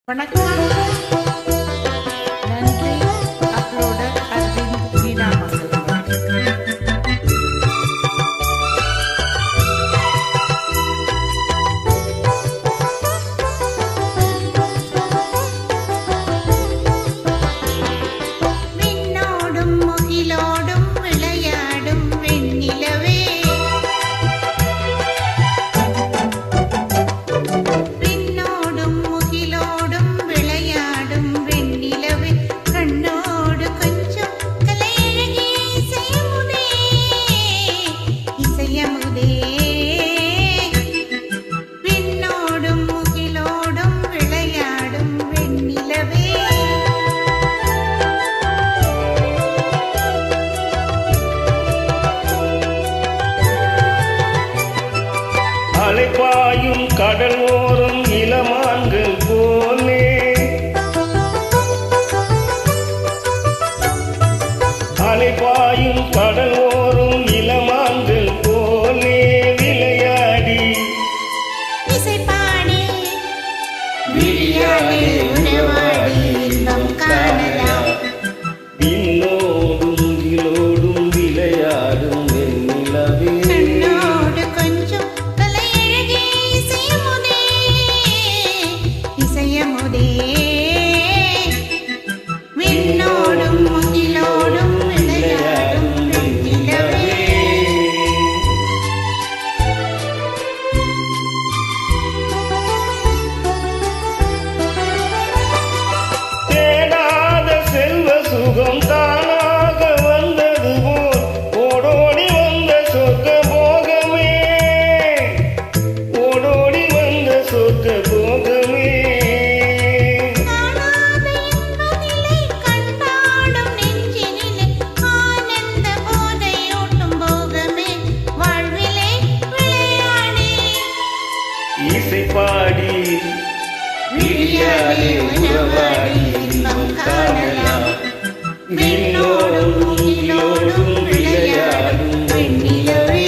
வணக்கம். நன்றி. அப்லோடர் அரவிந்த் வீணாமங்கலம். விண்ணோடும் முகிலோடும் விளையாடும் வெண்ணிலவே, விண்ணோடும் முகிலோடும் விளையாடும் வெண்ணிலவே, கண்ணோடு கொஞ்சம் கலையழகி இசையமுதே, இசையமுதே. விண்ணோடும் முகிலோடும் விளையாடும் வெண்ணிலவே, அலைப்பாயும் கடல் ஓரம் இளமான்கள் போலே, அலைப்பாயும் கடல் ஓரம் இளமான்கள் போலே விளையாடி இசைப்பாடி விழியாலே உறவாடி இன்பம் காணலாம். விண்ணோடும் முகிலோடும் விளையாடும் வெண்ணிலவே, கண்ணோடு கொஞ்சம் கலையழகி இசையமுதே, இசையமுதே. விண்ணோடும் முகிலோடும் விளையாடும் வெண்ணிலவே, தேடாத செல்வ சுகம் தானாக வந்தது போல் ஓடோடி வந்த சொர்க்க போகமே, ஓடோடி வந்த சொர்க்க போகமே. காணாத இன்பநிலை கண்டாடும் நெஞ்சினிலே ஆனந்த போதையூட்டும் போகமே, வாழ்விலே விளையாடி இசை பாடி விழியாலே உறவாடி இன்பம் காணலாம். விண்ணோடும் முகிலோடும் விளையாடும் வெண்ணிலவே,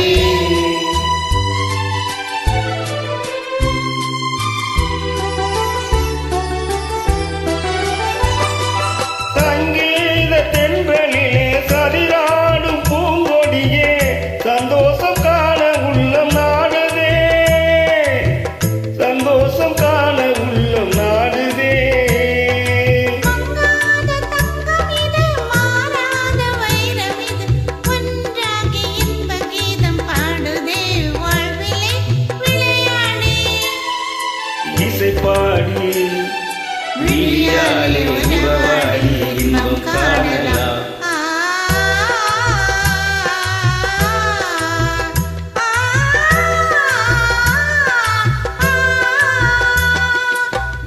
சங்கீத தென்றலிலே சரிராடும் பூங்கொடியே, சந்தோஷம் காண உள்ளம் நாடுதே, சந்தோஷம் காண உள்ளம் நாடுதே. மங்காத தங்கம் இது, மாறாத வைரம் இது, ஒன்றாகி இன்ப கீதம் பாடுதே, வாழ்விலே விளையாடி இசை பாடி விழியாலே உறவாடி இன்பம் காணலாம்.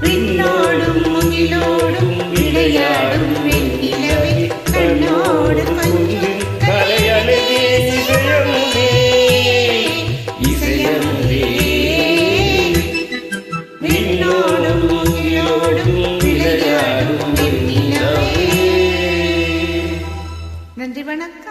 விண்ணோடும் முகிலோடும் விளையாடும் வெண்ணிலவே, கண்ணோடு கொஞ்சம் கலையழகே இசையமுதே, இசையமுதே. விண்ணோடும் முகிலோடும் விளையாடும் வெண்ணிலவே. நன்றி, வணக்கம்.